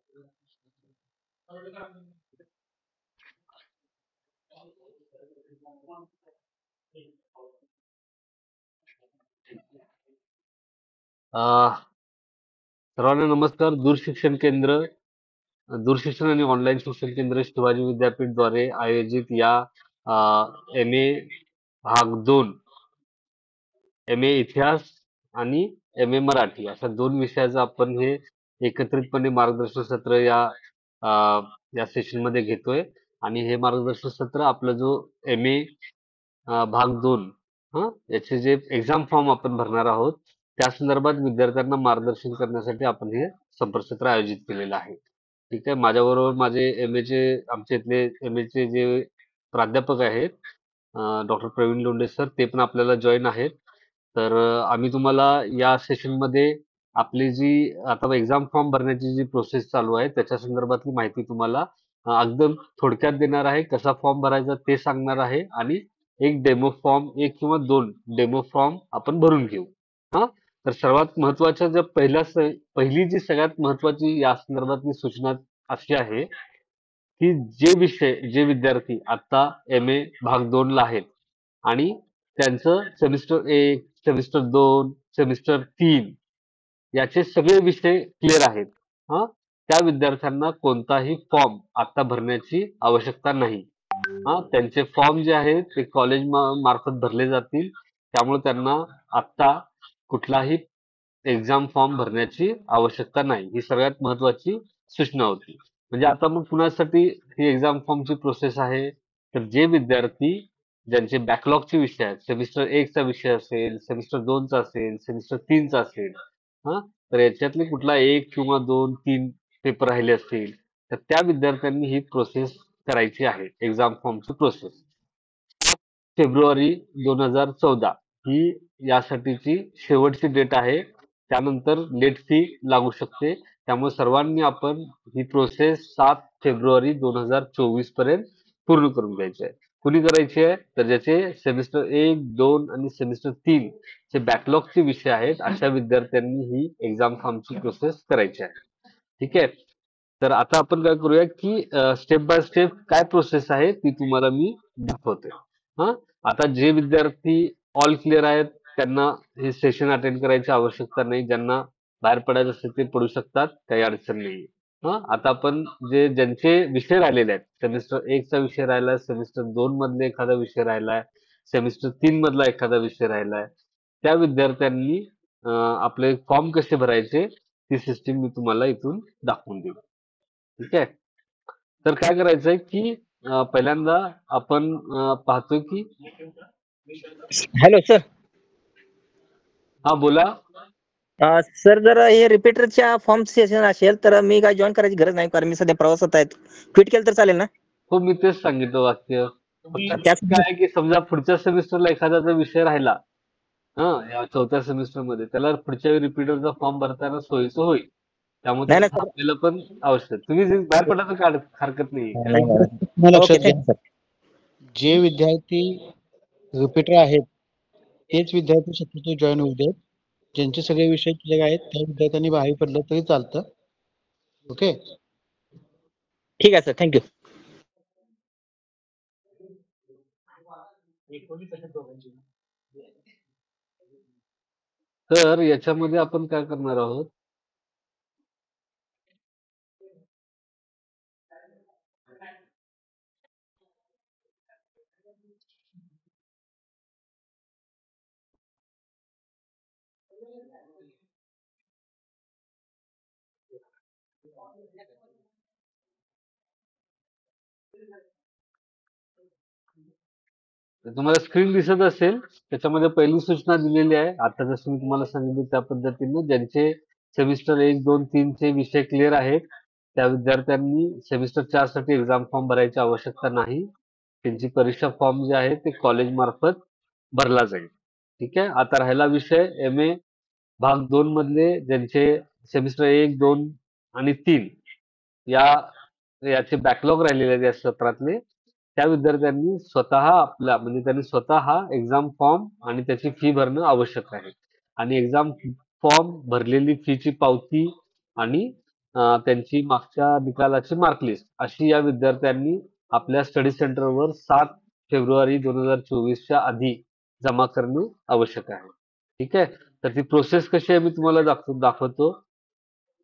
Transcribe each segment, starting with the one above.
अ, सर्वांना नमस्कार. दूरशिक्षण आणि ऑनलाईन शिक्षण केंद्र शिवाजी विद्यापीठद्वारे आयोजित या एम ए भाग 2, एम ए इतिहास आणि एम ए मराठी अशा 2 विषयाचं आपण हे एकत्रितपणे मार्गदर्शन सत्र अ, या सेशन मध्ये घेतोय. आणि हे मार्गदर्शन सत्र आपला जो एम ए भाग 2 याचे जे एक्झाम फॉर्म आपण भरणार आहोत त्या संदर्भात विद्यार्थ्यांना मार्गदर्शन करण्यासाठी आपण हे संपर्कसत्र आयोजित केलेलं आहे. ठीक आहे. माझ्याबरोबर माझे आमचे इथले एम ए चे जे प्राध्यापक आहेत, डॉक्टर प्रवीण लोंढे सर, ते पण आपल्याला जॉईन आहेत. तर आम्ही तुम्हाला या सेशन मध्ये आपली जी आता एक्झाम फॉर्म भरण्याची जी प्रोसेस चालू आहे त्याच्या संदर्भातली माहिती तुम्हाला अगदी थोडक्यात देणार आहे. कसा फॉर्म भरायचा ते सांगणार आहे आणि एक किंवा दोन डेमो फॉर्म आपण भरून घेऊ. हा. तर सर्वात महत्वाच्या पहिली जी सगळ्यात महत्वाची या संदर्भातली सूचना अशी आहे की जे विद्यार्थी आता एम ए भाग 2 ला आहेत आणि त्यांचं सेमिस्टर 1, सेमिस्टर 2, सेमिस्टर 3 याचे सगळे विषय क्लिअर आहेत. हा. त्या विद्यार्थ्यांना कोणताही फॉर्म आता भरण्याची आवश्यकता नाही. त्यांचे फॉर्म जे आहेत ते कॉलेज मार्फत भरले जातील. त्यामुळे त्यांना आता कुठलाही एक्झाम फॉर्म भरण्याची आवश्यकता नाही. ही सगळ्यात महत्वाची सूचना होती. म्हणजे आता मग कुणासाठी ही एक्झाम फॉर्मची प्रोसेस आहे, तर जे विद्यार्थी ज्यांचे बॅकलॉगचे विषय आहेत, सेमिस्टर 1 चा विषय असेल, सेमिस्टर 2 चा असेल, सेमिस्टर 3 चा असेल, हा, तर याच्यातले कुठला 1 किंवा 2, 3 पेपर राहिले असतील, तर त्या विद्यार्थ्यांनी ही प्रोसेस करायची आहे. एक्झाम फॉर्मची प्रोसेस फेब्रुवारी 2014 ही यासाठीची शेवटची डेट आहे. त्यानंतर लेट फी लागू शकते. त्यामुळे सर्वांनी आपण ही प्रोसेस 7 फेब्रुवारी 2024 पर्यंत पूर्ण करून घ्यायची आहे. कुणी करायची आहे, तर ज्याचे सेमिस्टर 1, 2 आणि सेमिस्टर 3 चे बॅकलॉगचे विषय आहेत अशा विद्यार्थ्यांनी ही एक्झाम फॉर्मची प्रोसेस करायची आहे. ठीक आहे. तर आता आपण काय करूया की स्टेप बाय स्टेप काय प्रोसेस आहे ती तुम्हाला मी दाखवते. हा. आता जे विद्यार्थी ऑल क्लिअर आहेत त्यांना हे सेशन अटेंड करायची आवश्यकता नाही. ज्यांना बाहेर पडायचं असेल ते पडू शकतात, काही अडचण नाही. आता आपण ज्यांचे विषय राहिलेले आहेत, सेमिस्टर 1 चा विषय राहिलाय, सेमिस्टर 2 मधले एखादा विषय राहिलाय, सेमिस्टर 3 मधला एखादा विषय राहिलाय, त्या विद्यार्थ्यांनी आपले फॉर्म कसे भरायचे ती सिस्टीम मी तुम्हाला इथून दाखवून देईल. ठीक आहे. तर काय करायचंय की पहिल्यांदा आपण पाहतोय की हॅलो सर. हा, बोला. सर जर हे रिपीटरच्या फॉर्म सेशन असेल तर मी काय जॉईन करायची गरज नाही, कारण मी सध्या प्रवासात आहे. क्विट केलं तर चालेल ना? हो, मी तेच सांगितलं वाक्य. फक्त त्यासाठी काय आहे की समजा पुढच्या सेमिस्टरला एखादा विषय राहिला, या 4थ्या सेमिस्टर मध्ये, त्याला पुढच्या रिपीटरचा फॉर्म भरताना सोयीचं होईल. त्यामुळे नाही त्याला ना सर. थांबलेलं पण आवश्यक. तुम्ही जे बाहेर पडायचं काय हरकत नाही. नाही, पुन्हा ओके, लक्षात घ्या, थँक्यू सर. जे विद्यार्थी रिपीटर आहेत तेच विद्यार्थी शक्यतो जॉईन होऊ देत. ज्यांचे सगळे विषय क्लिअर आहेत त्या विद्यार्थ्यांनी बाहेर पडलं तरी चालतं. ओके. ठीक आहे सर, थँक्यू. तर याच्यामध्ये आपण काय करणार आहोत, तर तुम्हाला स्क्रीन दिसत असेल. त्याच्यामध्ये पहिली सूचना दिलेली आहे. आता जसं मी तुम्हाला सांगितलं त्या पद्धतीने ज्यांचे सेमिस्टर 1, 2, 3 चे विषय क्लिअर आहेत त्या विद्यार्थ्यांनी सेमिस्टर 4 साठी एक्झाम फॉर्म भरायची आवश्यकता नाही. त्यांची परीक्षा फॉर्म जे आहे ते कॉलेज मार्फत भरला जाईल. ठीक आहे. आता राहिला विषय एम ए भाग 2 मधले ज्यांचे सेमिस्टर 1, 2 आणि 3 या याचे बॅकलॉग राहिलेले आहेत या सत्रातले, त्या विद्यार्थ्यांनी स्वतः एक्झाम फॉर्म आणि त्याची फी भरणं आवश्यक आहे. आणि एक्झाम फॉर्म भरलेली फीची पावती आणि त्यांची मागच्या निकालाची मार्कलिस्ट अशी या विद्यार्थ्यांनी आपल्या स्टडी सेंटरवर 7 फेब्रुवारी 2024च्या आधी जमा करणे आवश्यक आहे. ठीक आहे. तर ती प्रोसेस कशी आहे मी तुम्हाला दाखवतो.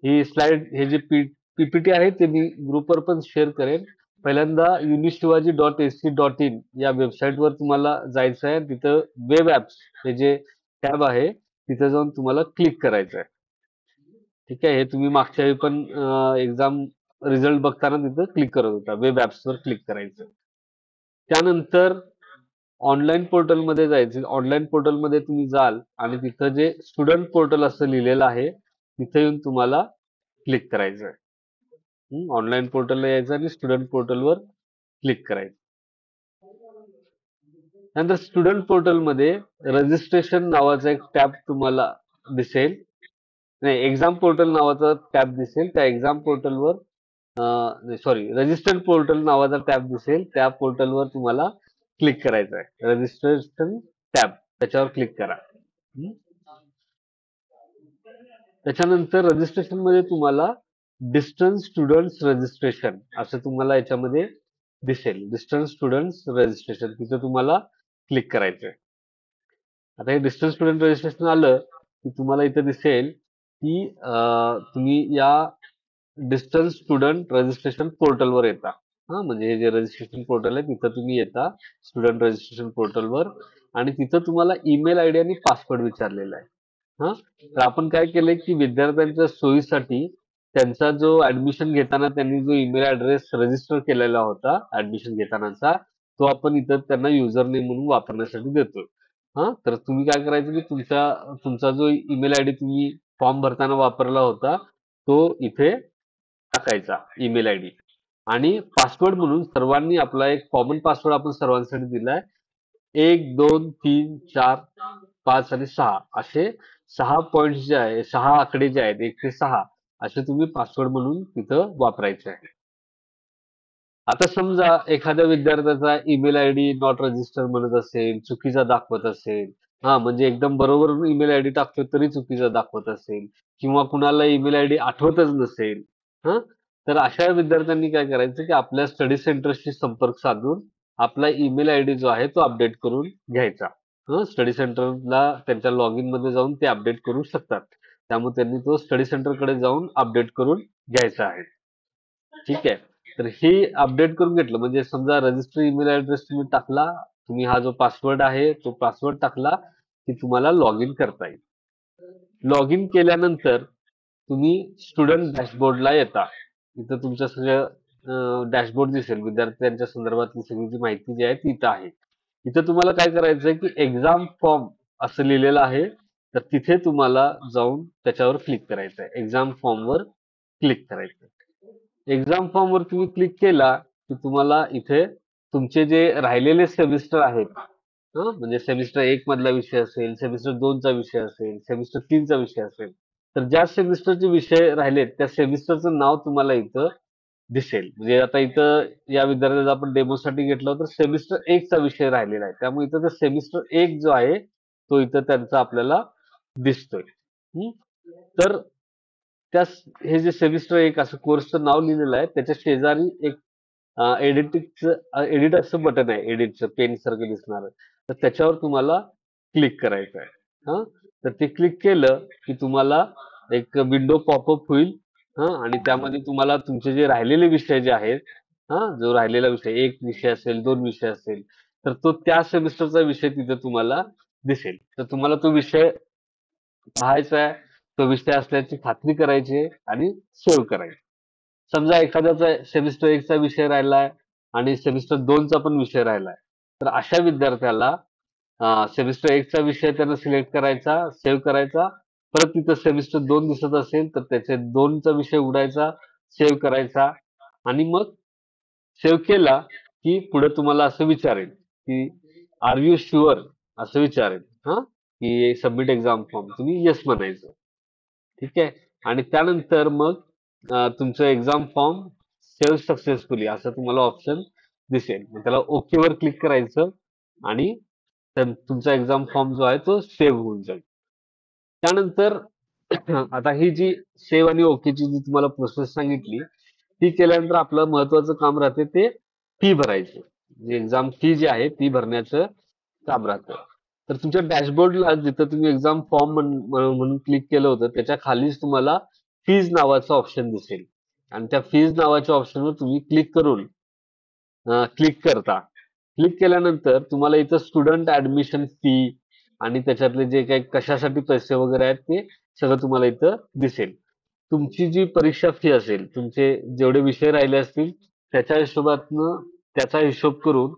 ही स्लाइड हे जे पीपीटी आहे ते मी ग्रुपवर पण शेअर करेन. पहिल्यांदा uniशिवाजी.ac.in या वेबसाईटवर तुम्हाला जायचं आहे. तिथं वेब ॲप्स हे जे टॅब आहे तिथे जाऊन तुम्हाला क्लिक करायचं आहे. ठीक आहे. हे तुम्ही मागच्या वेळी पण एक्झाम रिझल्ट बघताना तिथं क्लिक करत होता. वेब ॲप्सवर क्लिक करायचं. त्यानंतर ऑनलाईन पोर्टलमध्ये जायचं. ऑनलाईन पोर्टलमध्ये तुम्ही जाल आणि तिथं जे स्टुडंट पोर्टल असं लिहिलेलं आहे तिथे येऊन तुम्हाला क्लिक करायचं आहे. ऑनलाईन पोर्टलला यायचं आणि स्टुडंट पोर्टलवर क्लिक करायचं. नंतर स्टुडंट पोर्टलमध्ये रजिस्ट्रेशन नावाचा एक टॅब तुम्हाला दिसेल. नाही, एक्झाम पोर्टल नावाचा टॅब दिसेल. त्या एक्झाम पोर्टलवर सॉरी रजिस्टर्ड पोर्टल नावाचा टॅब दिसेल. त्या पोर्टलवर तुम्हाला क्लिक करायचं आहे. रजिस्ट्रेशन टॅब त्याच्यावर क्लिक करा. त्याच्यानंतर रजिस्ट्रेशन मध्ये तुम्हाला डिस्टन्स स्टुडंट्स रजिस्ट्रेशन असं तुम्हाला याच्यामध्ये दिसेल. डिस्टन्स स्टुडंट्स रजिस्ट्रेशन तिथं तुम्हाला क्लिक करायचंय. आता हे डिस्टन्स स्टुडंट रजिस्ट्रेशन आलं की तुम्हाला इथं दिसेल की तुम्ही या डिस्टन्स स्टुडंट रजिस्ट्रेशन पोर्टलवर येता. म्हणजे हे जे रजिस्ट्रेशन पोर्टल आहे तिथं तुम्ही येता स्टुडंट रजिस्ट्रेशन पोर्टलवर आणि तिथं तुम्हाला ईमेल आयडी आणि पासवर्ड विचारलेला आहे. तर आपण काय केलंय की विद्यार्थ्यांच्या सोयीसाठी त्यांचा जो ऍडमिशन घेताना त्यांनी जो ईमेल ऍड्रेस रजिस्टर केलेला होता ऍडमिशन घेतानाचा तो आपण इथं त्यांना युजर नेम म्हणून वापरण्यासाठी देतोय. तर तुम्ही काय करायचं की तुमचा जो ईमेल आयडी तुम्ही फॉर्म भरताना वापरला होता तो इथे टाकायचा ईमेल आयडी आणि पासवर्ड म्हणून सर्वांनी आपला एक कॉमन पासवर्ड आपण सर्वांसाठी दिलाय. 1, 2, 3, 4, 5 आणि 6 असे 6 पॉइंट्स जे आहे 6 आकडे जे आहेत 1 ते 6 असे तुम्ही पासवर्ड म्हणून तिथं वापरायचे आहे. आता समजा एखाद्या विद्यार्थ्याचा ईमेल आयडी नॉट रजिस्टर म्हणत असेल, चुकीचा दाखवत असेल, म्हणजे एकदम बरोबर ईमेल आयडी टाकतोय तरी चुकीचा दाखवत असेल किंवा कुणाला ईमेल आयडी आठवतच नसेल, तर अशा विद्यार्थ्यांनी काय करायचं की आपल्या स्टडी सेंटरशी संपर्क साधून आपला ईमेल आयडी जो आहे तो अपडेट करून घ्यायचा. स्टडी सेंटरला त्यांच्या लॉग इन मध्ये जाऊन ते अपडेट करू शकतात. त्यामुळे त्यांनी तो स्टडी सेंटरकडे जाऊन अपडेट करून घ्यायचा आहे. ठीक आहे. तर हे अपडेट करून घेतलं म्हणजे समजा रजिस्टर ईमेल ऍड्रेस तुम्ही टाकला, तुम्ही हा जो पासवर्ड आहे तो पासवर्ड टाकला की तुम्हाला लॉग इन करता येईल. लॉग इन केल्यानंतर तुम्ही स्टुडंट डॅशबोर्डला येता. इथं तुमचं सगळं डॅशबोर्ड दिसेल. विद्यार्थ्यांच्या संदर्भातली सगळी जी माहिती जी आहे ती इथं आहे. इथं तुम्हाला काय करायचंय की एक्झाम फॉर्म असं लिहिलेलं आहे. तर तिथे तुम्हाला जाऊन त्याच्यावर क्लिक करायचं आहे. एक्झाम फॉर्मवर क्लिक करायचं. एक्झाम फॉर्मवर तुम्ही क्लिक केला की तुम्हाला इथे तुमचे जे राहिलेले सेमिस्टर आहेत, म्हणजे सेमिस्टर 1 मधला विषय असेल, सेमिस्टर 2 चा विषय असेल, सेमिस्टर 3 चा विषय असेल, तर ज्या सेमिस्टरचे विषय राहिलेत त्या सेमिस्टरचं नाव तुम्हाला इथं दिसेल. म्हणजे आता इथं या विद्यार्थ्याचा आपण डेमोसाठी घेतला तर सेमिस्टर 1 चा विषय राहिलेला आहे. त्यामुळे इथं सेमिस्टर 1 जो आहे तो इथं त्यांचा आपल्याला दिसतोय. तर हे जे सेमिस्टर 1 असं कोर्सचं नाव लिहिलेलं आहे त्याच्या शेजारी एक एडिट असं बटन आहे. एडिटचं पेन सारखं दिसणार तर त्याच्यावर तुम्हाला क्लिक करायचं आहे. तर ते क्लिक केलं की तुम्हाला एक विंडो पॉपअप होईल. आणि त्यामध्ये तुम्हाला तुमचे जे राहिलेले विषय जे आहेत, जो राहिलेला विषय 1 विषय असेल 2 विषय असेल तर तो त्या सेमिस्टरचा विषय तिथे तुम्हाला दिसेल. तर तुम्हाला तो विषय पाहायचा आहे, तो विषय असल्याची खात्री करायची आहे आणि सेव्ह करायची. समजा एखाद्याचा सेमिस्टर 1 चा विषय राहिलाय आणि सेमिस्टर 2 चा पण विषय राहिलाय तर अशा विद्यार्थ्याला सेमिस्टर 1 चा विषय त्यानं सिलेक्ट करायचा, सेव्ह करायचा. परत तिथं सेमिस्टर 2 दिसत असेल तर त्याचे 2 चा विषय उघडायचा, सेव्ह करायचा आणि मग सेव्ह केला की पुढे तुम्हाला असं विचारेल की आर यू शुअर असं विचारेल, की सबमिट एक्झाम फॉर्म तुम्ही येस म्हणायचं. ठीक आहे. आणि त्यानंतर मग तुमचं एक्झाम फॉर्म सेव्ह सक्सेसफुली असं तुम्हाला ऑप्शन दिसेल. मग त्याला ओके वर क्लिक करायचं आणि तुमचा एक्झाम फॉर्म जो आहे तो सेव्ह होऊन जाईल. त्यानंतर आता ही जी सेव्ह आणि ओकेची जी तुम्हाला प्रोसेस सांगितली, ती केल्यानंतर आपलं महत्वाचं काम राहते ते फी भरायची. जी एक्झाम फी जी आहे ती भरण्याचं काम राहतं. तर तुमच्या डॅशबोर्डला जिथं तुम्ही एक्झाम फॉर्म म्हणून क्लिक केलं होतं, त्याच्या खालीच तुम्हाला फीज नावाचं ऑप्शन दिसेल. आणि त्या फीज नावाच्या ऑप्शनवर तुम्ही क्लिक करता. क्लिक केल्यानंतर तुम्हाला इथं स्टुडंट ऍडमिशन फी आणि त्याच्यातले जे काही कशासाठी पैसे वगैरे आहेत ते सगळं तुम्हाला इथं दिसेल. तुमची जी परीक्षा फी असेल, तुमचे जेवढे विषय राहिले असतील त्याच्या हिशोबातनं त्याचा हिशोब करून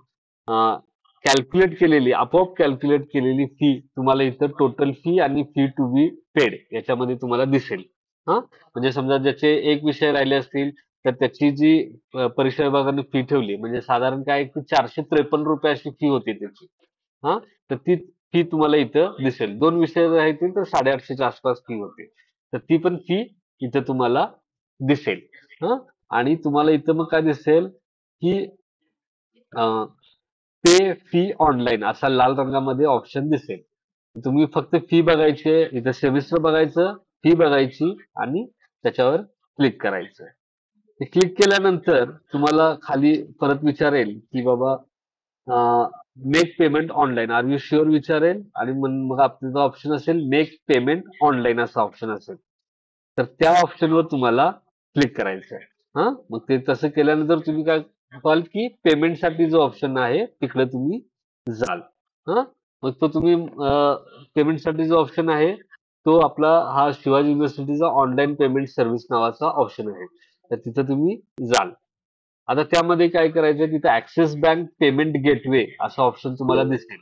कॅल्क्युलेट केलेली, आपोआप कॅल्क्युलेट केलेली फी तुम्हाला इथं टोटल फी आणि फी टू बी पेड याच्यामध्ये तुम्हाला दिसेल. हा, म्हणजे समजा ज्याचे एक विषय राहिले असतील तर त्याची जी परीक्षा विभागाने फी ठेवली म्हणजे साधारण काय की 453 रुपये अशी फी होती त्याची. हा, तर ती फी तुम्हाला इथं दिसेल. 2 विषय राहतील तर 850च्या आसपास फी होते. तर ती पण फी इथं तुम्हाला दिसेल. हा, आणि तुम्हाला इथं मग काय दिसेल की पे फी ऑनलाईन असा लाल रंगामध्ये ऑप्शन दिसेल. तुम्ही फक्त फी बघायची आहे, इथं सेमिस्टर बघायचं, फी बघायची आणि त्याच्यावर क्लिक करायचं. ते क्लिक केल्यानंतर तुम्हाला खाली परत विचारेल की बाबा make payment online are you sure विचारेल आणि मग आपला ऑप्शन असेल मेक पेमेंट ऑनलाईन असा ऑप्शन असेल. तर त्या ऑप्शनवर तुम्हाला क्लिक करायचं आहे. हा, मग ते तसं केल्यानंतर तुम्ही काय पाहाल की पेमेंटसाठी जो ऑप्शन आहे तिकडे तुम्ही जाल. हा, मग तो तुम्ही पेमेंटसाठी जो ऑप्शन आहे तो आपला हा शिवाजी युनिव्हर्सिटीचा ऑनलाईन पेमेंट सर्व्हिस नावाचा ऑप्शन आहे. तर तिथं तुम्ही जाल. आता त्यामध्ये काय करायचंय तिथे ऍक्सिस बँक पेमेंट गेटवे असा ऑप्शन तुम्हाला दिसेल.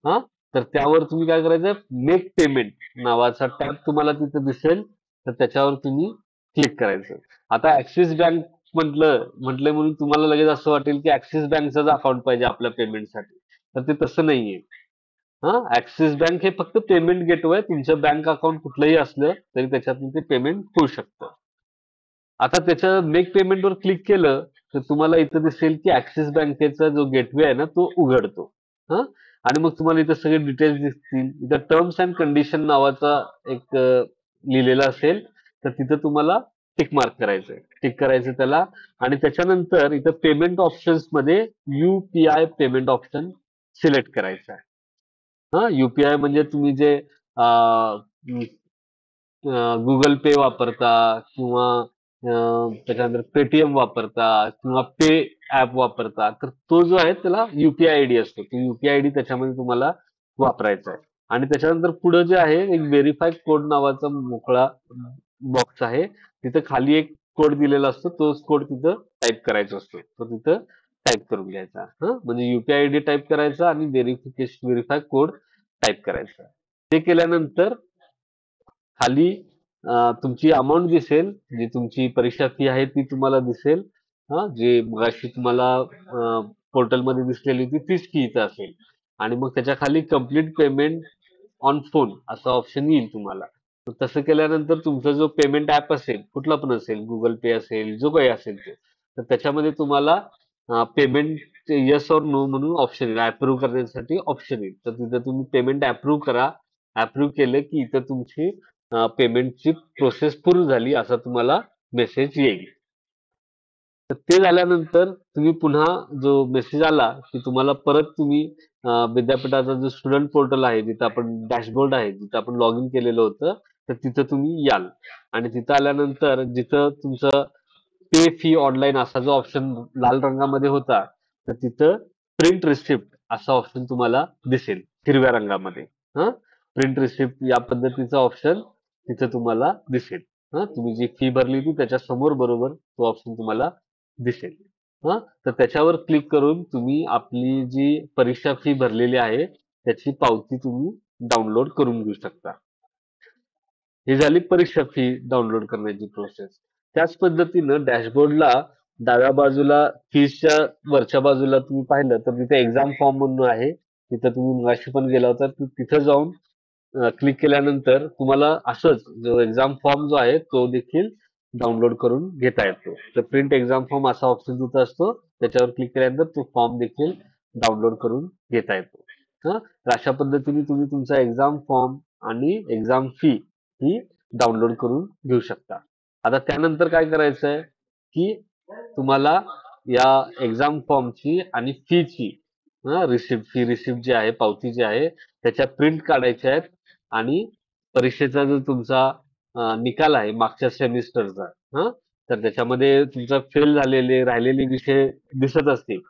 हा, तर त्यावर तुम्ही काय करायचं मेक पेमेंट नावाचा टॅब तुम्हाला तिथे दिसेल. तर त्याच्यावर तुम्ही क्लिक करायचं. आता ऍक्सिस बँक म्हटलंय म्हणून तुम्हाला लगेच असं वाटेल की ऍक्सिस बँकचाच अकाउंट पाहिजे आपल्या पेमेंटसाठी. तर ते तसं नाहीये. हा, ऍक्सिस बँक हे फक्त पेमेंट गेटवे आहे. तुमचं बँक अकाउंट कुठलंही असलं तरी त्याच्यातून ते पेमेंट होऊ शकतं. आता त्याच्या मेक पेमेंटवर क्लिक केलं तर तुम्हाला इथं दिसेल की ऍक्सिस बँकेचा जो गेटवे आहे ना तो उघडतो. हा, आणि मग तुम्हाला इथं सगळे डिटेल्स दिसतील. इथं टर्म्स अँड कंडिशन नावाचा एक लिहिलेला असेल. तर तिथं तुम्हाला टिक मार्क करायचंय. टिक करायचं त्याला आणि त्याच्यानंतर इथं पेमेंट ऑप्शन्स मध्ये युपीआय पेमेंट ऑप्शन सिलेक्ट करायचं आहे. हा, युपीआय म्हणजे तुम्ही जे गुगल पे वापरता किंवा त्याच्यानंतर पेटीएम वापरता किंवा पे ऍप वापरता तर तो जो आहे त्याला युपीआय आयडी असतो. तो युपीआय आयडी त्याच्यामध्ये तुम्हाला वापरायचा आहे. आणि त्याच्यानंतर पुढे जे आहे एक व्हेरीफाय कोड नावाचा मोकळा बॉक्स आहे. तिथं खाली एक कोड दिलेला असतो. तोच कोड तिथं टाईप करायचा असतो. तो तिथं टाईप करून घ्यायचा. म्हणजे युपीआय आयडी टाईप करायचा आणि व्हेरीफाय कोड टाईप करायचा. ते केल्यानंतर खाली तुमची अमाऊंट दिसेल, जी तुमची परीक्षा फी आहे ती तुम्हाला दिसेल. जे मगाशी तुम्हाला पोर्टलमध्ये दिसलेली होती तीच फी इथं असेल. आणि मग त्याच्या खाली कंप्लीट पेमेंट ऑन फोन असा ऑप्शन येईल तुम्हाला. तर तसं केल्यानंतर तुमचा जो पेमेंट ऍप असेल, कुठला पण असेल, गुगल पे असेल, जो काही असेल ते, तर त्याच्यामध्ये तुम्हाला पेमेंट येस और नो म्हणून ऑप्शन येईल. अप्रूव्ह करण्यासाठी ऑप्शन येईल. तर तिथे तुम्ही पेमेंट अप्रूव्ह करा. अप्रूव्ह केलं की इथं तुमची पेमेंटची प्रोसेस पूर्ण झाली असा तुम्हाला मेसेज येईल. तर ते झाल्यानंतर तुम्ही पुन्हा जो मेसेज आला की तुम्हाला परत तुम्ही विद्यापीठाचा जो स्टुडंट पोर्टल आहे जिथं आपण डॅशबोर्ड आहे जिथं आपण लॉग इन केलेलं होतं तर तिथं तुम्ही याल. आणि तिथं आल्यानंतर जिथं तुमचं पे फी ऑनलाईन असा जो ऑप्शन लाल रंगामध्ये होता तर तिथं प्रिंट रिसिप्ट असा ऑप्शन तुम्हाला दिसेल हिरव्या रंगामध्ये. हा, प्रिंट रिसिप्ट या पद्धतीचा ऑप्शन तिथं तुम्हाला दिसेल. तुम्ही जी फी भरली होती त्याच्या समोर बरोबर तो ऑप्शन तुम्हाला दिसेल. हा, तर त्याच्यावर क्लिक करून तुम्ही आपली जी परीक्षा फी भरलेली आहे त्याची पावती तुम्ही डाउनलोड करून घेऊ शकता. ही झाली परीक्षा फी डाउनलोड करण्याची प्रोसेस. त्याच पद्धतीनं डॅशबोर्डला डाव्या बाजूला फीसच्या वरच्या बाजूला तुम्ही पाहिलं तर तिथे एक्झाम फॉर्म म्हणून आहे. तिथं तुम्ही मगाशी पण गेला होता तिथं जाऊन क्लिक केल्यानंतर तुम्हाला असंच जो एक्झाम फॉर्म जो आहे तो देखील डाउनलोड करून घेता येतो. तर प्रिंट एक्झाम फॉर्म असा ऑप्शन तिथं असतो. त्याच्यावर क्लिक केल्यानंतर तो फॉर्म देखील डाउनलोड करून घेता येतो. तर अशा पद्धतीने तुम्ही तुमचा एक्झाम फॉर्म आणि एक्झाम फी ही डाउनलोड करून घेऊ शकता. आता त्यानंतर काय करायचंय की तुम्हाला या एक्झाम फॉर्मची आणि फीची रिसिप्ट जी आहे, पावती जी आहे त्याच्या प्रिंट काढायच्या आहेत आणि परीक्षेचा जो तुमचा निकाल आहे मागच्या सेमिस्टरचा तर त्याच्यामध्ये तुमचा फेल झालेले राहिलेले विषय दिसत असतील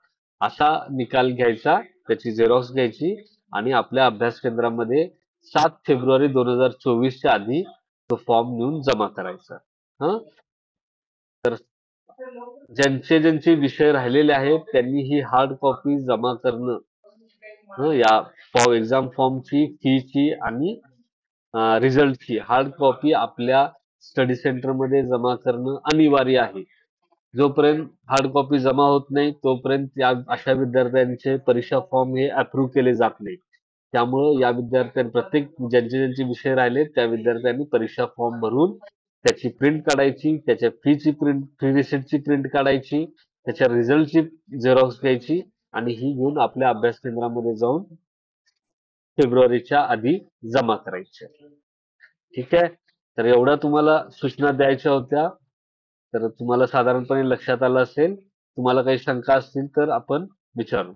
असा निकाल घ्यायचा, त्याची झेरॉक्स घ्यायची आणि आपल्या अभ्यास केंद्रामध्ये 7 फेब्रुवारी 2024च्या आधी तो फॉर्म नेऊन जमा करायचा. हं तर ज्यांचे विषय राहिलेले आहेत त्यांनी ही हार्ड कॉपी जमा करणं या एक्झाम फॉर्मची, फीची आणि रिझल्टची हार्ड कॉपी आपल्या स्टडी सेंटरमध्ये जमा करणं अनिवार्य आहे. जोपर्यंत हार्ड कॉपी जमा होत नाही तोपर्यंत अशा विद्यार्थ्यांचे परीक्षा फॉर्म हे अप्रूव्ह केले जात नाही. त्यामुळे या विद्यार्थ्यांनी प्रत्येक ज्यांचे विषय राहिले त्या विद्यार्थ्यांनी परीक्षा फॉर्म भरून त्याची प्रिंट काढायची, त्याच्या फी रिसिप्टची प्रिंट काढायची, त्याच्या रिझल्टची झेरॉक्स घ्यायची आणि ही घेऊन आपल्या अभ्यास केंद्रामध्ये जाऊन फेब्रुवारीच्या आधी जमा करायची. ठीक आहे. तर एवढ्या तुम्हाला सूचना द्यायच्या होत्या. तर तुम्हाला साधारणपणे लक्षात आलं असेल. तुम्हाला काही शंका असतील तर आपण विचारू.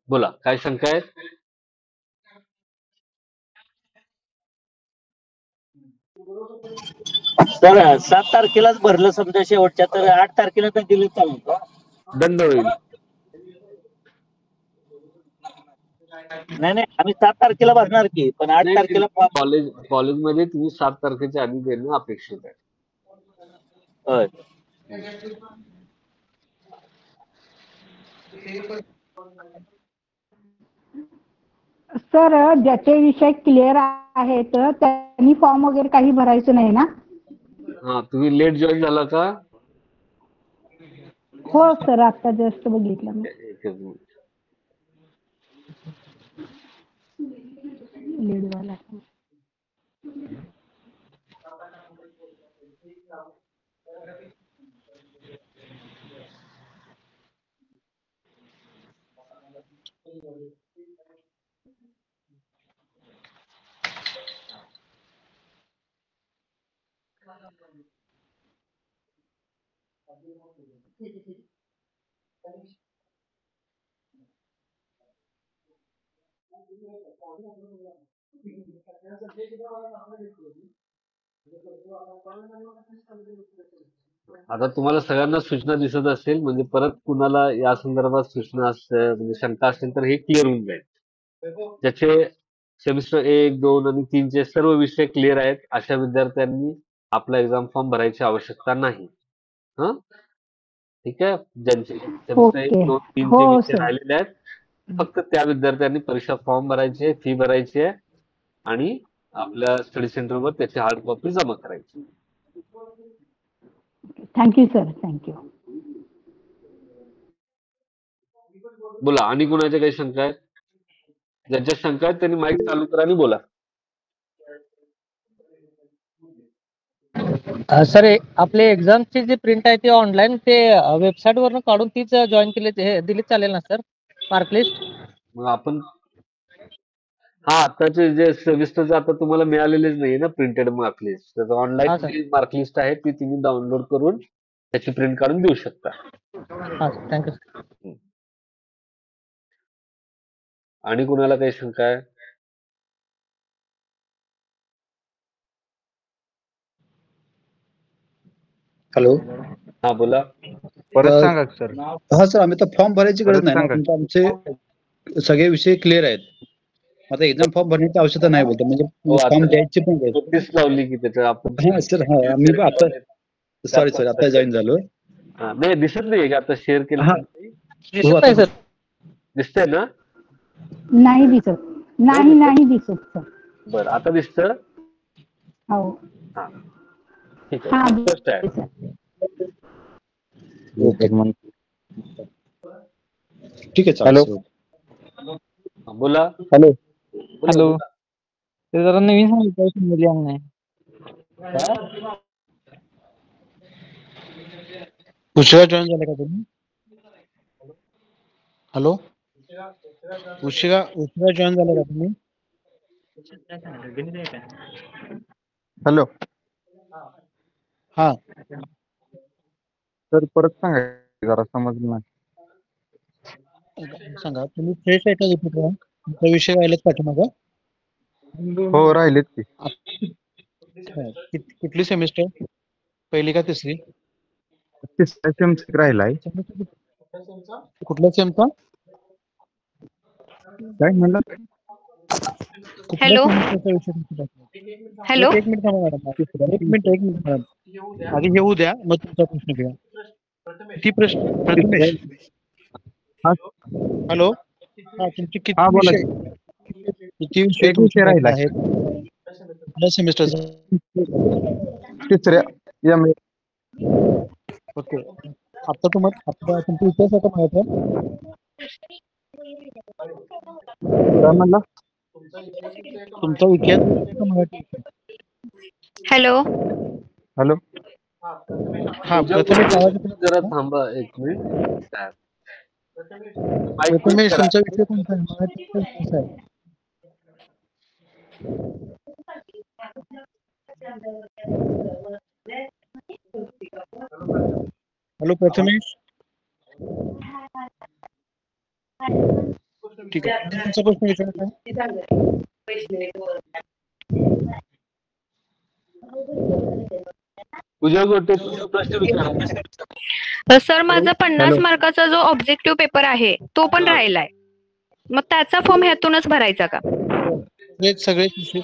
बोला, काय शंका आहेत? सर 7 तारखेलाच भरलं समजा शेवटच्या, तर 8 तारखेला तर दिलं चालेल का? दंड होईल. नाही आम्ही 7 तारखेला भरणार की, पण 8 तारखेला कॉलेजमध्ये तुम्ही 7 तारखेच्या आधी देणं अपेक्षित आहे. होय. सर ज्याचे विषय क्लिअर आहेत त्यांनी फॉर्म वगैरे काही भरायचं नाही ना? हा, तुम्ही लेट जॉईन झाला का? हो सर, आता जस्ट बघितलं मी. एकच मिनिट. लीडवाला. आता तुम्हाला सगळ्यांना सूचना दिसत असेल, म्हणजे परत कुणाला या संदर्भात सूचना म्हणजे शंका असेल तर हे क्लिअर होऊन जाईल. ज्याचे सेमिस्टर 1, 2 आणि 3 चे सर्व विषय क्लिअर आहेत अशा विद्यार्थ्यांनी आपला एक्झाम फॉर्म भरायची आवश्यकता नाही. ठीक आहे. ज्यांचे सेमिस्टर 1, ओके. 2, 3 चे हो विषय सर. राहिलेले आहेत फक्त त्या विद्यार्थ्यांनी परीक्षा फॉर्म भरायची आहे, फी भरायची आहे आणि आपल्या स्टडी सेंटरवर त्याची हार्ड कॉपी जमा करायची. Thank you sir, thank you. बोला, आणि कुणाच्या काही शंका आहेत? ज्यांच्या शंका आहेत त्यांनी माईक चालू करा आणि बोला. सर आपले एक्झामची जी प्रिंट आहे ती ऑनलाईन ते वेबसाईट वरनं काढून तीच जॉईन दिली चालेल ना सर, मार्कलिस्ट? मग आपण आताचे जे सेमिस्टरचे आता तुम्हाला मिळालेलेच नाहीये ना प्रिंटेड मार्कलिस्ट. तर हा ऑनलाईन सर. जी मार्कलिस्ट आहे ती तुम्ही डाउनलोड करून त्याची प्रिंट काढून देऊ शकता. हा सर, थँक्यू सर. आणि कुणाला काही शंका आहे? हॅलो. हा, बोला. परत सांगा सर. हा सर, आम्ही तर फॉर्म भरायची गरज परत नाही ना, सांगा. तुमचे आमचे सगळे विषय क्लिअर आहेत. आता एक्झाम फॉर्म भरण्याची आवश्यकता नाही बोलतो, म्हणजे हो, फॉर्म आता द्यायची पण गरज. नोटीस लावली की त्याच्या आपण हा सर, हा मी पण आता सॉरी आता जॉईन झालो. नाही दिसत नाहीये का आता शेअर केलं? हा. दिसत नाही सर. दिसतंय ना? नाही दिसत. नाही दिसत सर. बरं, आता दिसतं? हो. हा, ठीक हा, आहे. स्पष्ट आहे. सर. ओके. ठीक आहे, चालेल सर. हा, बोला. हॅलो. बोला, हॅलो. बोला. ते जरा नवीन सांगितलं नाही. उशिरा जॉईन झाला का तुम्ही? हॅलो. उशिरा जॉईन झाला का तुम्ही? हॅलो हा सर परत सांगा जरा समजलं नाही. सांगा तुम्ही फ्रेश आहे का रिपीटर? तुमचा विषय राहिलेत पाठीमागं? हो राहिलेत की. कुठली सेमिस्टर? पहिली का तिसरी? तिसऱ्या सेमचा राहिलाय. कुठल्या सेमचा? काय म्हणलं? कुठल्या हॅलो सेमिस्टरचा विषय तुमचा? हॅलो एक मिनिट थांबा मॅडम. एक मिनिट मॅडम. आधी येऊ द्या मग तुमचा प्रश्न घ्या. किती प्रश्न प्रथमेश? हा हॅलो हा तुमचे किती हा, बोला विषय किती विषय एक तुमचे विषय बाकी राहिलाय. आहेत? कुठल्या सेमिस्टरचा? तिसऱ्या एम ओके. आता तुम्हाला तुमचा इतिहास आता माहित आहे? काय म्हणला? तुमचा इतिहास का मराठी? हॅलो हॅलो हा तुझ्या प्रथमेश आवाज येतो जरा का? थांबा एक मिनिट. माईक म्यूट प्रथमेश करा. तुमचा विषय कोणता आहे? मराठी का इतिहास आहे? हॅलो प्रथमेश ठीक आहे. तुमचा प्रश्न विचारा काय? पूजा गोटे तुमचा प्रश्न विचारा. सर माझा 50 मार्काचा जो ऑब्जेक्टिव्ह पेपर आहे तो पण राहिलाय. मग त्याचा फॉर्म ह्यातूनच भरायचा का? सगळेच विषय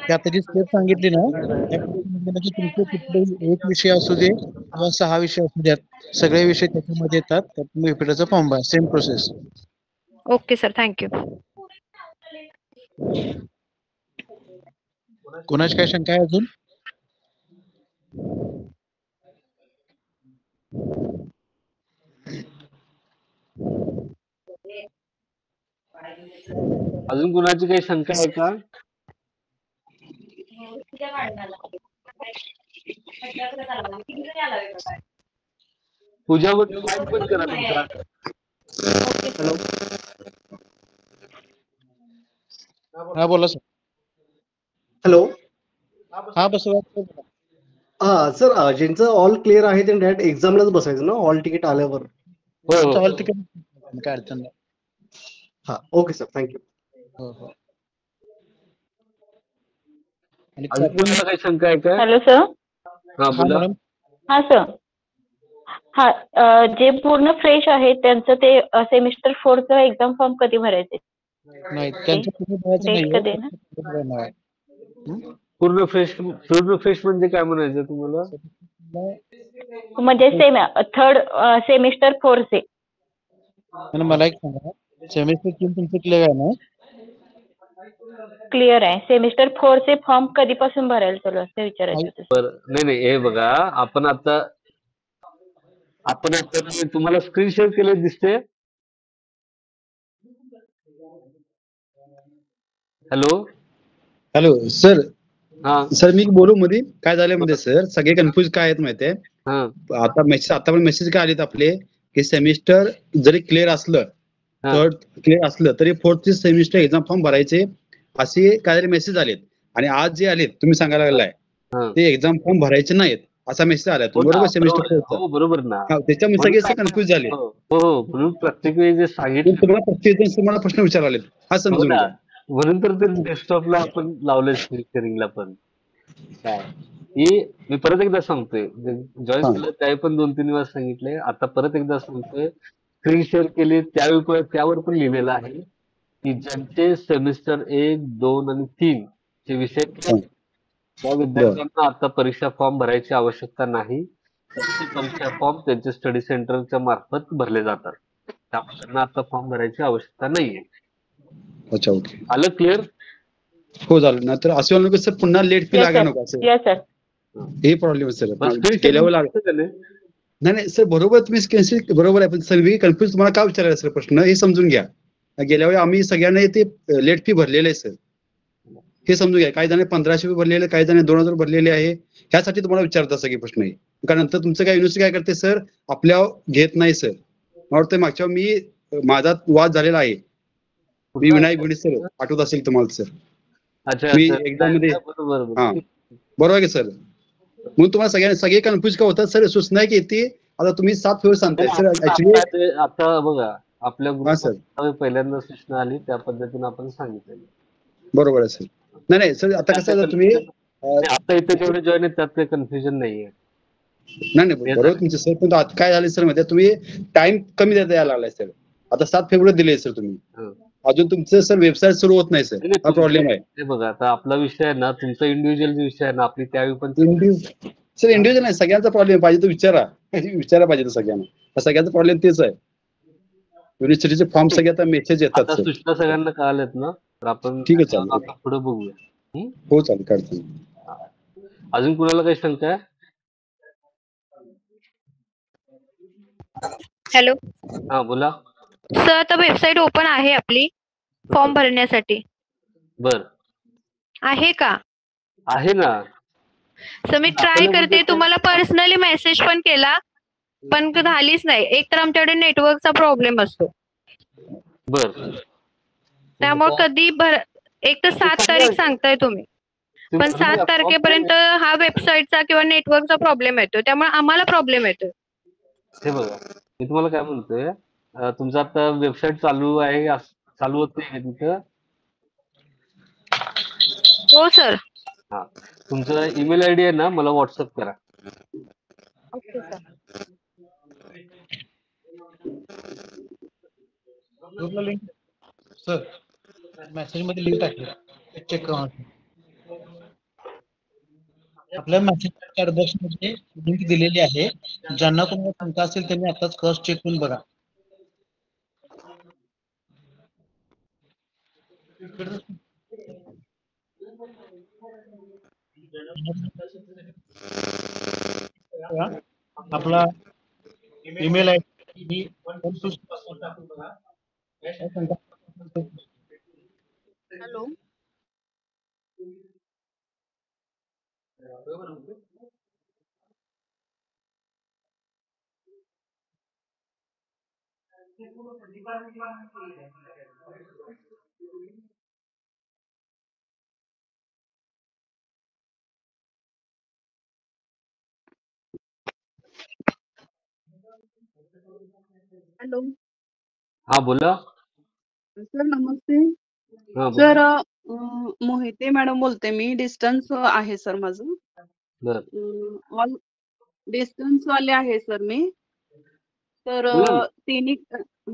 ते आता जी स्टेप सांगितली ना त्या की तुमचे कुठलेही एक विषय असू दे किंवा 6 विषय असू द्यात सगळे विषय त्याच्यामध्ये येतात. त्यात तुम्ही रिपीटरचा फॉर्म भरा. Same process. Okay sir thank you. कोणाची काय शंका आहे अजून? अजून कुणाची काही शंका आहे का? पूजा गोटे माईक बंद करा तुमचा. हा बोला सर. हॅलो हा बसवा. हा सर, ज्यांचं ऑल क्लिअर आहे त्यांनी डायरेक्ट एक्झामलाच बसायचं ना ऑल तिकीट आल्यावर? हो हो चालेल तिकडे काय अडचण नाही. हा ओके सर, थँक्यू. हो हो. आणि अजून कुणाला काही शंका आहे का? Hello sir. हा हा बोला. मॅडम. हा सर. हा जे पूर्ण फ्रेश आहे त्यांचं ते सेमिस्टर 4चा एक्झाम फॉर्म कधी भरायचे? नाही त्यांचं तुम्ही भरायचं डेट नाहीये. कधी आहे ना? भरणार आहे. पूर्ण फ्रेश म्हणजे काय म्हणायचं तुम्हाला? म्हणजे थर्ड सेमिस्टर 4चे. आणि मला एक सांगा सेमिस्टर 3 तुमचं क्लिअर आहे ना? क्लिअर आहे. सेमिस्टर 4चे फॉर्म कधीपासून भरायला चालू असते विचारायचं होतं. नाही नाही हे बघा आपण आता तुम्हाला स्क्रीन शेअर केले दिसते. Hello hello sir. हा सर मी बोलू मध्ये काय झालं मध्ये सर सगळे कन्फ्युज काय आहेत माहितीये. हा आता पण मेसेज काय आलेत आपले की सेमिस्टर जरी क्लिअर असलं हा थर्ड क्लिअर असलं तरी फोर्थ सेमिस्टर एक्झाम फॉर्म भरायचे असे काहीतरी मेसेज आलेत. आणि आज जे आलेत तुम्ही सांगायला लागलाय हा. ते एक्झाम फॉर्म भरायचे नाहीत असा मेसेज आलाय. हो ना, बरोबर सेमिस्टर बरोबर फोर्थ हो बरोबर ना. त्याच्यामुळे सगळे कन्फ्युज झाले. हो हो म्हणून प्रत्येक वेळी जे सांगितलं तुम्हाला प्रत्येक प्रश्न विचारले हा हो समजून ना घ्या. म्हणून तर ते डेस्कटॉपला आपण लावलंय शेअरिंगला पण. काय की मी परत एकदा सांगतोय जॉईन हा. केलं त्यावेळी पण 2-3 वेळा सांगितलंय. आता परत एकदा सांगतोय स्क्रीन शेअर केली त्यावर पण लिहिलेलं आहे की ज्यांचे सेमिस्टर 1, 2 आणि 3 चे विषय हा. त्या विद्यार्थ्यांना आता परीक्षा फॉर्म भरायची आवश्यकता नाही. त्यांचे परीक्षा फॉर्म त्यांच्या स्टडी सेंटरच्या मार्फत भरले जातात. त्यामुळे त्यांना आता फॉर्म भरायची आवश्यकता नाहीये. अच्छा ओके. आलं क्लिअर? हो झालं ना. तर असं म्हणलं की सर पुन्हा लेट फी येस लागा सर. नको असं येस सर. हे प्रॉब्लेम सर स्क्रीन गेल्यावर लाग शेअर नाही नाही सर बरोबर तुम्ही कॅन्सल बरोबर आहे. पण सगळी कन्फ्युज तुम्हाला का विचारायला सर प्रश्न हे समजून घ्या. गेल्या वेळी आम्ही सगळ्यांना ते लेट फी भरलेले आहे सर हे समजून घ्या. काही जण 1500 भरलेले काही जण 2000 भरलेले आहे. ह्यासाठी तुम्हाला विचारता सगळे प्रश्न आहे. कारण नंतर तुमचं काय युनिव्हर्सिटी काय करते सर आपल्या घेत नाही सर. मला वाटतं मागच्या मी माझा वाद झालेला आहे. मी विनायक गुणे सर, आठवत असेल तुम्हाला सर. अच्छा मी अच्छा. एक्झाम मध्ये बरोबर हा बरोबर आहे सर. म्हणून तुम्हाला सगळे कन्फ्युज का होतात सर. सूचना आहे की ती आता तुम्ही 7 फेब्रुवारी सांगताय सर. ऍक्च्युली आता बघा आपल्या हा सर ग्रुप पहिल्यांदा सूचना आली त्या पद्धतीने आपण सांगितलं. बरोबर आहे सर. नाही नाही सर आता कसं आहे तुम्ही आता इथे जेवढे जॉईन आहेत त्यात काही कन्फ्युजन नाहीये. नाही नाही बरोबर तुमचं सर. पण आता काय झालं सर मध्ये तुम्ही टाइम कमी द्यायला लागलाय सर. आता 7 फेब्रुवारी दिले सर तुम्ही. अजून तुमचं सर वेबसाईट सुरू होत नाही सर. हा प्रॉब्लेम आहे. ते बघा आता आपला विषय आहे ना तुमचा इंडिव्हिज्युअल विषय आहे ना आपली त्यावेळी पण सर इंडिव्हिज्युअल नाही सगळ्यांचा प्रॉब्लेम पाहिजे तो विचारा पाहिजे तो सगळ्यांना. सगळ्यांचा प्रॉब्लेम तेच आहे. युनिव्हर्सिटीचे फॉर्म सगळे आता मेसेज येतात सर. सूचना सगळ्यांना कळाल्यात ना तर आपण ठीक आहे चालेल. पुढे बघूया. हो चालेल काढतो. अजून कुणाला काही शंका आहे? हॅलो हा बोला. सर आता वेबसाईट ओपन आहे आपली फॉर्म भरण्यासाठी. बर आहे का? आहे ना. सर मी ट्राय करते. तुम्हाला पर्सनली मेसेज पण केला पण झालीच नाही. एक तर आमच्याकडे नेटवर्कचा प्रॉब्लेम असतो. बर त्यामुळे कधी एक तर 7 तारीख सांगताय तुम्ही पण 7 तारखेपर्यंत हा वेबसाईटचा किंवा नेटवर्कचा प्रॉब्लेम येतो. त्यामुळे आम्हाला प्रॉब्लेम येतो. हे बघा मी तुम्हाला काय म्हणतोय तुमचं आता वेबसाईट चालू आहे चालू होत नाही तिथं. हो सर. हा तुमचा ईमेल आयडी आहे ना मला व्हॉट्सअप करा. Okay sir. ग्रुपला लिंक सर मेसेज मध्ये लिंक टाकली चेक करा. आपल्या मेसेज चॅट बॉक्स मध्ये लिंक दिलेली आहे. ज्यांना कोणाला शंका असेल त्यांनी आताच क्रॉस चेक करून बघा. आपला ईमेल आयडी हॅलो हॅलो हा बोला. सर नमस्ते. हा बोला. सर मोहिते मॅडम बोलते मी. डिस्टन्स आहे सर माझं. बर ऑल डिस्टन्स वाले आहे सर मी. तर तिन्ही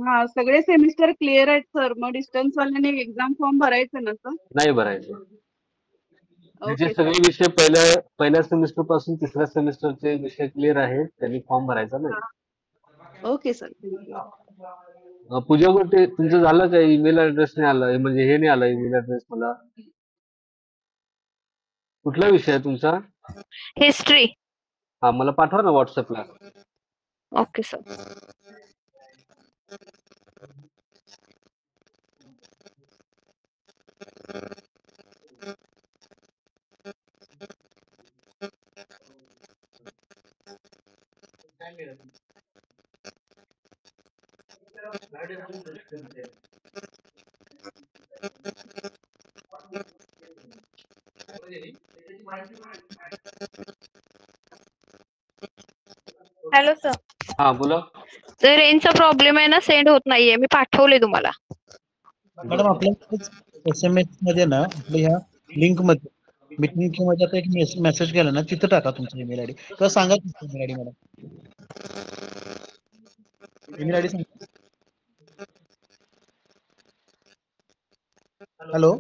हा सगळे सेमिस्टर क्लिअर आहेत सर. मग डिस्टन्स वाल्याने एक्झाम फॉर्म भरायचं ना सर? नाही भरायचं. जे ओके सगळे सर. विषय पहिल्या सेमिस्टर पासून तिसऱ्या सेमिस्टरचे विषय क्लिअर आहेत त्यांनी फॉर्म भरायचा नाही. Okay sir thank you. Pooja Gote तुमचं झालं का? ईमेल ऍड्रेस नाही आला म्हणजे हे नाही आला ईमेल ऍड्रेस मला. कुठला विषय आहे तुमचा? हिस्ट्री. हा मला पाठवा ना व्हॉट्सअपला. Okay sir. Hello sir. हा बोला. तर रेंजचा प्रॉब्लेम आहे ना सेंड होत नाहीये. मी पाठवले तुम्हाला. मॅडम आपल्या SMS मध्ये ना आपल्या ह्या लिंक मध्ये मीटिंग मध्ये आता एक मेसेज केला ना तिथं टाका तुमचा ईमेल आयडी किंवा सांगा तुमचा email ID madam. Email ID सांगा. हॅलो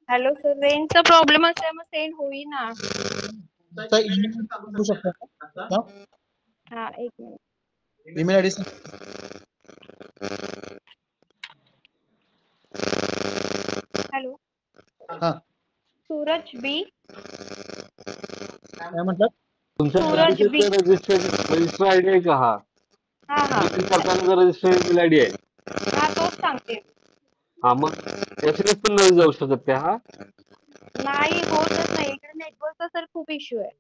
हॅलो सर रेंजचा प्रॉब्लेम असल्यामुळे सेंड होईना. ईमेल सांगू शकता का? हा एक मिनिट. ईमेल आयडी हॅलो हा सूरज बी. काय म्हणतात? तुमचा रजिस्टर आयडी आहे का? हा हा हा करताना रजिस्टर ईमेल आयडी आहे. हा तोच सांगते. हा मग SMS पण नाही जाऊ शकत का? हा नाही होतच नाही. इकडे नेटवर्कचा सर खूप इश्यू आहे.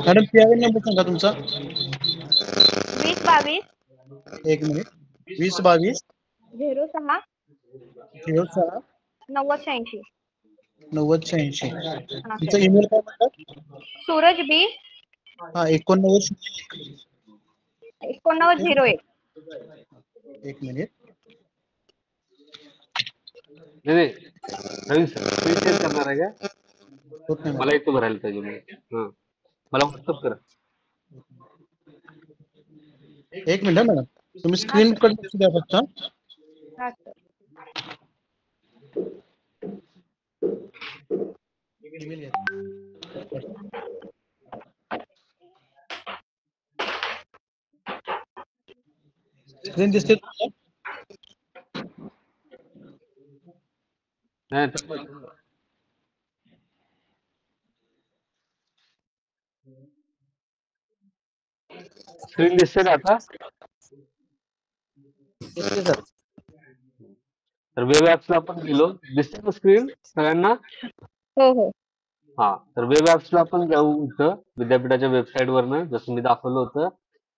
मॅडम PIN नंबर सांगा तुमचा. 2022 एक मिनिट 2022 06 06 90 86 90 86 हा तुमचा सर ईमेल काय म्हणतात? सूरज बी हा 89 8901 एक मिनिट नाही नाही नवीन स्क्रीन शेअर करणार आहे का? होत नाही मला माझं. इथं भरायला पाहिजे हा मला व्हॉट्सअप करा. एक मिनिट मॅडम तुम्ही हा स्क्रीन सर कडे लक्ष द्या फक्त. हा सर ईमेल घ्या. स्क्रीन दिसते तुम्हाला? नाही थांबा, थांबा. स्क्रीन दिसते ना आता? दिसते सर. तर वेब ऍप्सला आपण गेलो. दिसते ना स्क्रीन सगळ्यांना? हो हो हा तर वेब ऍप्सला आपण जाऊ इथं विद्यापीठाच्या वेबसाईट वरनं जसं मी दाखवलं होतं.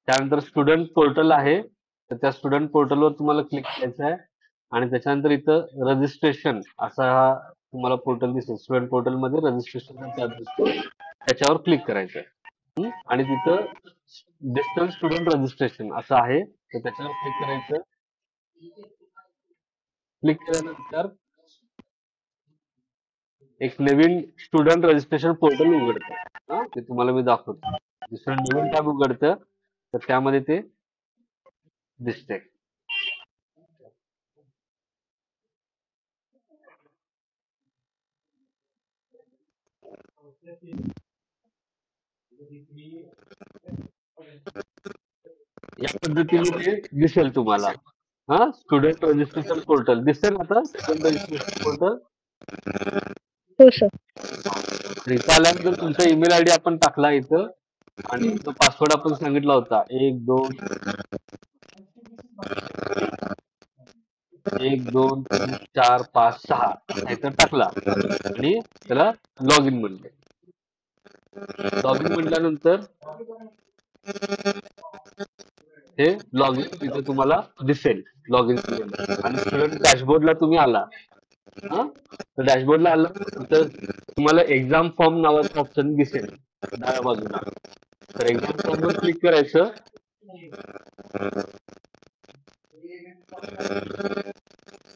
त्यानंतर स्टुडंट पोर्टल आहे. तर त्या स्टुडंट पोर्टलवर तुम्हाला क्लिक करायचं आहे आणि त्याच्यानंतर इथं रजिस्ट्रेशन असा हा तुम्हाला पोर्टल दिसेल. स्टुडंट पोर्टल मध्ये रजिस्ट्रेशनचा टॅब दिसतो. त्याच्यावर क्लिक करायचं आहे. आणि तिथं डिस्टन्स स्टुडंट रजिस्ट्रेशन असं आहे. तर त्याच्यावर क्लिक करायचं. क्लिक केल्यानंतर एक नवीन स्टुडंट रजिस्ट्रेशन पोर्टल उघडतं. हा ते तुम्हाला मी दाखवतो. दुसरं नवीन टॅब उघडतं तर त्यामध्ये ते दिसते. या पद्धतीने ते दिसेल तुम्हाला. हा स्टुडंट रजिस्ट्रेशन पोर्टल दिसेल आता स्टुडंट रजिस्ट्रेशन पोर्टल. हो सर तर इथं आल्यानंतर तुमचा ईमेल आयडी आपण टाकला इथं आणि तो पासवर्ड आपण सांगितला होता 1 2 1 2 3 4 5 6 असा इथं टाकला आणि त्याला लॉग इन म्हणलं. लॉग इन म्हटल्यानंतर हे लॉग इन तिथे तुम्हाला दिसेल लॉग इन केलेलं आणि स्टुडंट डॅशबोर्डला तुम्ही आला. हा तर डॅशबोर्डला आला तर तुम्हाला एक्झाम फॉर्म नावाचा ऑप्शन दिसेल डाव्या बाजूला. तर एक्झाम फॉर्म वर क्लिक करायचं.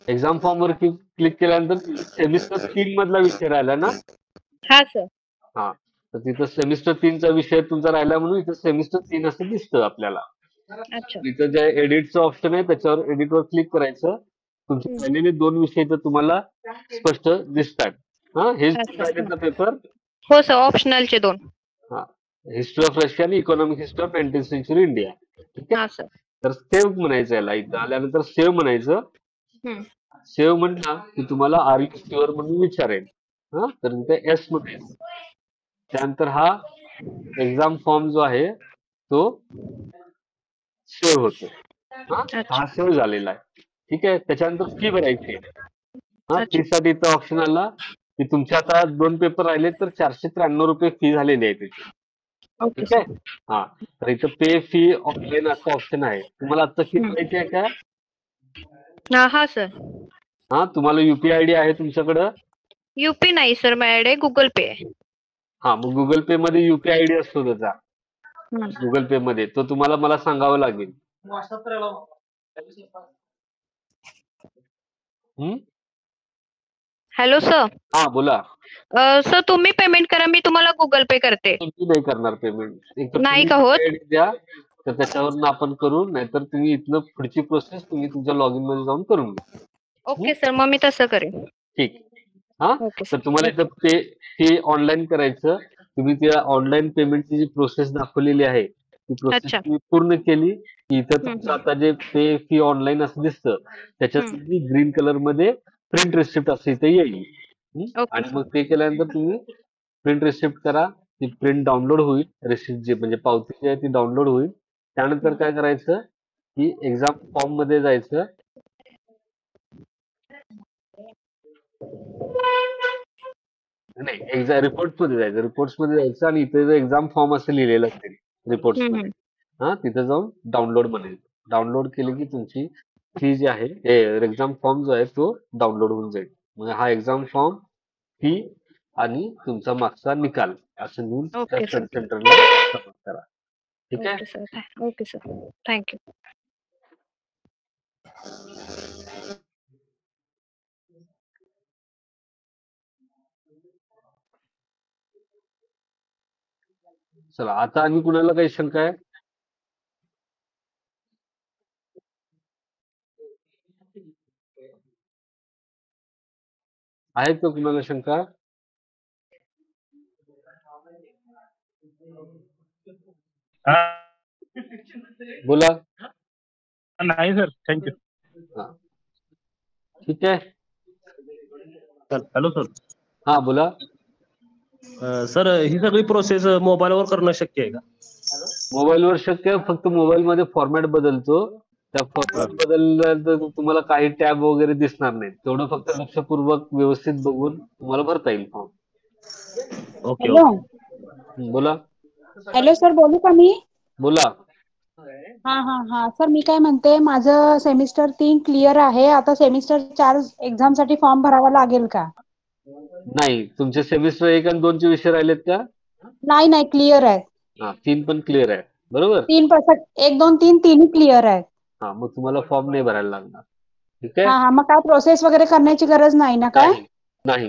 एक्झाम फॉर्म वर क्लिक केल्यानंतर सेमिस्टर 3 मधला विषय राहिला ना. हा सर हा तर तिथं सेमिस्टर 3 चा विषय तुमचा राहिला म्हणून इथं सेमिस्टर 3 असं दिसतं आपल्याला. अच्छा इथं जे एडिटचं ऑप्शन आहे त्याच्यावर एडिटवर क्लिक करायचं. तुमचे राहिलेले 2 विषय इथं तुम्हाला स्पष्ट दिसतात. हा हेच अच्छा राहिलेत ना पेपर. हो सर ऑप्शनलचे 2 हा हिस्ट्री ऑफ रशिया आणि economic history of 19th century India. ठीक आहे. हा सर तर सेव्ह म्हणायचं याला. इथं आल्यानंतर सेव्ह म्हणायचं. सेव्ह म्हटलं की तुम्हाला आर यू शुअर म्हणून विचारेल. हा तर तिथे येस म्हणायचं. त्यानंतर हा एक्झाम फॉर्म जो आहे तो सेव्ह होतो. हा सेव्ह झालेला आहे. ठीक आहे. त्याच्यानंतर फी भरायची आहे. हा फीसाठी इथं ऑप्शन आला की तुमचे आता 2 पेपर राहिले तर 493 रुपये फी झालेली आहे त्याची. ओके ठीक आहे. हा तर इथं पे फी ऑफलाईन असं ऑप्शन आहे. तुम्हाला आजचं फी भरायची आहे का? हा सर हा तुम्हाला युपीआय आयडी आहे तुमच्याकडं? यूपी नाही सर माझ्याकडे गुगल पे आहे. हा मग गुगल पे मध्ये युपीआय आयडी असतो त्याचा. गुगल पे मध्ये तो तुम्हाला मला सांगावं लागेल. हॅलो सर हा बोला. सर तुम्ही पेमेंट करा मी तुम्हाला गुगल पे करते. मी नाही करणार पेमेंट. एक तर नाही तुम्ही का होत? UPI आयडी द्या तर त्याच्यावरून आपण करू. नाहीतर तुम्ही इथनं पुढची प्रोसेस तुम्ही तुमच्या लॉगिन मध्ये जाऊन करून घ्या. ओके सर मग मी तसं करेन. ठीक. हा ओके तर तुम्हाला इथं पे ऑनलाईन करायचं. तुम्ही त्या ऑनलाईन पेमेंटची जी प्रोसेस दाखवलेली आहे ती प्रोसेस तुम्ही पूर्ण केली की इथं तुमचं आता जे पे फी ऑनलाईन असं दिसतं त्याच्यात ग्रीन कलर मध्ये प्रिंट रिसिप्ट असं इथे येईल. आणि मग ते केल्यानंतर तुम्ही प्रिंट रिसिप्ट करा. ती प्रिंट डाउनलोड होईल. रिसिप्ट जी म्हणजे पावती जी आहे ती डाउनलोड होईल. त्यानंतर काय करायचं की एक्झाम फॉर्म मध्ये जायचं. नाही रिपोर्ट्स मध्ये जायचं. रिपोर्ट्स मध्ये जायचं आणि इथे एक्झाम फॉर्म असं लिहिलेलं असेल रिपोर्ट्स मध्ये. हा तिथे जाऊन डाउनलोड म्हणायचं. डाउनलोड केली की तुमची फी जी आहे एक्झाम फॉर्म जो आहे तो डाउनलोड होऊन जाईल. म्हणजे हा एक्झाम फॉर्म, फी आणि तुमचा मागचा निकाल असं लिहून त्या ओके स्टडी सर. सेंटरला सबमिट करा. ठीक आहे. Okay sir. Okay sir. Thank you. चला आता आणि कुणाला काही शंका आहे? आहेत का कुणाला शंका? बोला. नाही सर, थँक्यू. हा. ठीक आहे. Hello sir. हा बोला. सर ही सगळी प्रोसेस मोबाईलवर करणं शक्य आहे का? मोबाईलवर शक्य आहे, फक्त मोबाईल मध्ये फॉर्मॅट बदलतो. त्या फॉर्मॅट बदलल्यानंतर तुम्हाला काही टॅब वगैरे दिसणार नाही. तेवढं फक्त लक्षपूर्वक व्यवस्थित बघून तुम्हाला भरता येईल फॉर्म. Okay hello okay. बोला. हॅलो सर, बोलू का मी? बोला. हा सर, मी काय म्हणते, माझं सेमिस्टर 3 क्लिअर आहे. आता सेमिस्टर 4 एक्झाम साठी फॉर्म भरावा लागेल का? नाही, तुमचे सेमिस्टर 1 आणि 2 चे विषय राहिलेत का? नाही क्लिअर आहे. हा, 3 पण क्लिअर आहे. बरोबर. 3% 1, 2, 3 तिन्ही क्लिअर आहे. हा, मग तुम्हाला फॉर्म नाही भरायला लागणार. ठीक आहे. हा, मग काय प्रोसेस वगैरे करण्याची गरज नाही ना काय? नाही.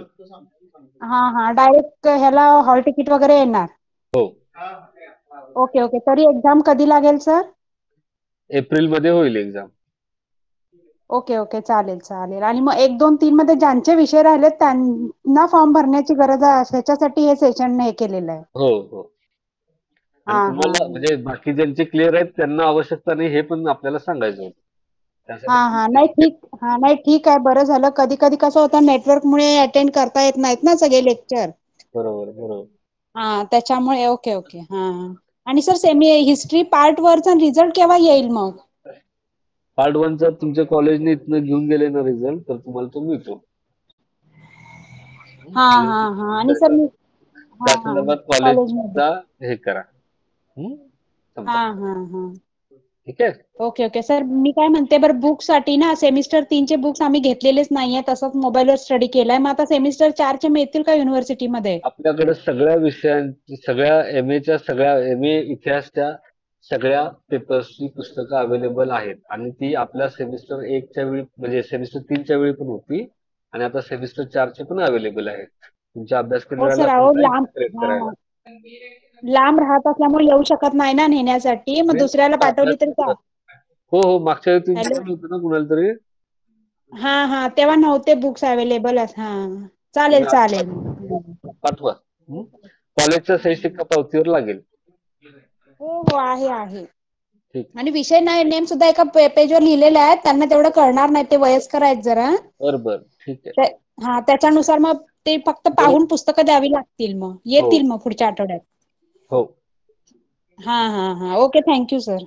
डायरेक्ट ह्याला हॉल तिकीट वगैरे येणार. हो. ओके. तरी एक्झाम कधी लागेल सर? एप्रिल मध्ये होईल एक्झाम. ओके चालेल. आणि मग 1, 2, 3 मध्ये ज्यांचे विषय राहिलेत त्यांना फॉर्म भरण्याची गरज आहे, ह्याच्यासाठी हे सेशन हे केलेलं आहे. हो. आणि तुम्हाला म्हणजे बाकी ज्यांचे क्लिअर आहेत त्यांना आवश्यकता नाही हे पण आपल्याला सांगायचं होतं. नाही ठीक आहे, बरं झालं. कधी कसं होतं, नेटवर्क मुळे अटेंड करता येत नाहीत ना सगळे लेक्चर. बरोबर. त्याच्यामुळे ओके. आणि सर हिस्ट्री पार्ट 1 चा रिझल्ट केव्हा येईल मग? पार्ट 1 चा तुमच्या कॉलेजने इथनं घेऊन गेले ना रिझल्ट, तर तुम्हाला तो मिळतो. आणि सर मी त्या संदर्भात कॉलेजचा हे करा. ठीक आहे. ओके सर, मी काय म्हणते, बरं बुक साठी ना, सेमिस्टर 3 चे बुक्स आम्ही घेतलेलेच नाहीये, तसंच मोबाईलवर स्टडी केलाय. मग आता सेमिस्टर 4 चे मिळतील का युनिव्हर्सिटीमध्ये? आपल्याकडे सगळ्या विषयांची, सगळ्या MA इतिहासच्या सगळ्या पेपर्सची पुस्तकं अवेलेबल आहेत आणि ती आपल्या सेमिस्टर 1 च्या वेळी म्हणजे सेमिस्टर 3 च्या वेळी पण होती आणि आता सेमिस्टर 4 चे पण अवेलेबल आहेत. तुमच्या अभ्यास केंद्राला लांब राहत असल्यामुळे येऊ शकत नाही ना नेण्यासाठी, मग दुसऱ्याला पाठवली तरी काय? हो, मागच्या वेळी तुमच्याकडे होतं ना कुणाला तरी? तेव्हा नव्हते बुक्स अवेलेबल. चालेल. पाठवा. कॉलेजचा सही शिक्का पावतीवर लागेल. हो, आहे. ठीक. आणि विषय नेम सुद्धा एका पेजवर लिहिलेले आहेत. त्यांना तेवढं कळणार नाही, ते वयस्कर आहेत जरा. बरं. ठीक आहे. त्याच्यानुसार मग ते फक्त पाहून पुस्तकं द्यावी लागतील. मग येतील मग पुढच्या आठवड्यात. हो. Okay, thank you sir.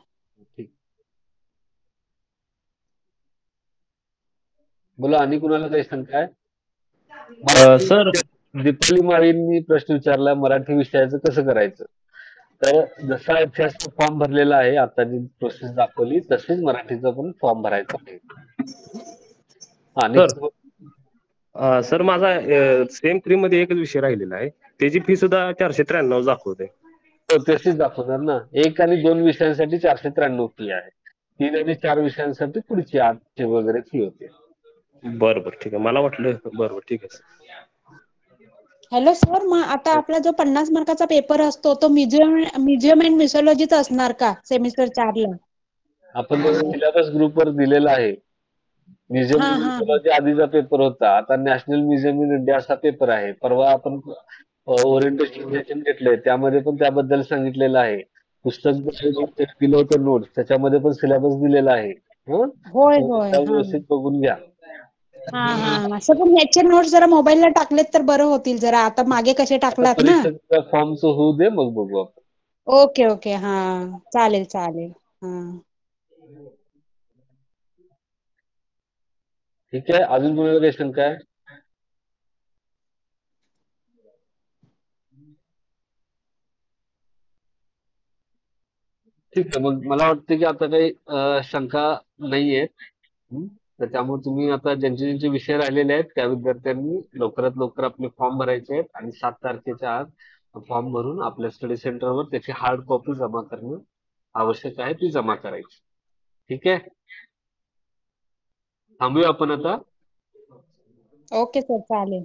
बोला, आणि कुणाला काही शंका आहे? सर, दीपाली माळींनी प्रश्न विचारला, मराठी विषयाचं कसं करायचं? तर जसा इतिहासचा फॉर्म भरलेला आहे, आता जी प्रोसेस दाखवली तसेच मराठीचा पण फॉर्म भरायचा आहे. सर माझा सेम 3 मध्ये एकच विषय राहिलेला आहे, त्याची फी सुद्धा 493 दाखवते. तशीच दाखवणार ना. 1 आणि 2 विषयांसाठी 493 फी आहे. 3 आणि 4 विषयांसाठी पुढची 800 वगैरे फी होते. बरं ठीक आहे. मला वाटलं बरोबर. ठीक आहे. हॅलो सर, मग आता आपला जो 50 मार्काचा पेपर असतो तो म्युझियम अँड मिसॉलॉजीचा असणार का सेमिस्टर 4 ला? आपण सिलेबस ग्रुपवर दिलेला आहे. म्युझियम इन मिसॉलॉजी आधीचा पेपर होता, आता नॅशनल म्युझियम इन इंडिया असा पेपर आहे. परवा आपण ओरिएंटेशन सेशन घेतलंय, त्यामध्ये पण त्याबद्दल सांगितलेलं आहे. पुस्तक दिलं होतं नोट्स, त्याच्यामध्ये पण सिलेबस दिलेला आहे. व्यवस्थित बघून घ्या. सर, पण ह्याचे नोट्स जरा मोबाईलला टाकलेत तर बरं होतील जरा. आता मागे कसे टाकलात ना. फॉर्मचं होऊ दे, मग बघू आपण. ओके. चालेल. ठीक आहे. अजून कोणाला काही शंका आहे? ठीक आहे, मग मला वाटतं की आता काही शंका नाहीये. तर त्यामुळे तुम्ही आता ज्यांचे ज्यांचे विषय राहिलेले आहेत त्या विद्यार्थ्यांनी लवकरात लवकर आपले फॉर्म भरायचे आहेत आणि 7 तारखेच्या आत फॉर्म भरून आपल्या स्टडी सेंटरवर त्याची हार्ड कॉपी जमा करणं आवश्यक आहे, ती जमा करायची. ठीक आहे, थांबूया आपण आता. ओके सर चालेल.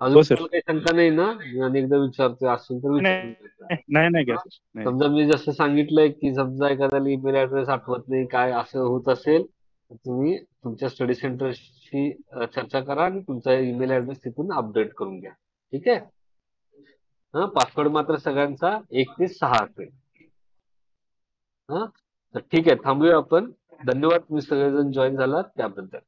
अजून हो सर. तुम्हाला काही शंका नाही ना? मी अनेकदा विचारतोय, असेल तर विचारून घ्या. नाही नाही घ्या सर. नाही समजा मी जसं सांगितलंय की समजा एखाद्याला ईमेल ऍड्रेस आठवत नाही, काय असं होत असेल तर तुम्ही तुमच्या स्टडी सेंटरशी चर्चा करा आणि तुमचा ईमेल ऍड्रेस तिथून अपडेट करून घ्या. ठीक आहे. हा, पासवर्ड मात्र सगळ्यांचा 1 ते 6 असेल. हा, तर ठीक आहे, थांबूया आपण. धन्यवाद, तुम्ही सगळेजण जॉईन झालात त्याबद्दल.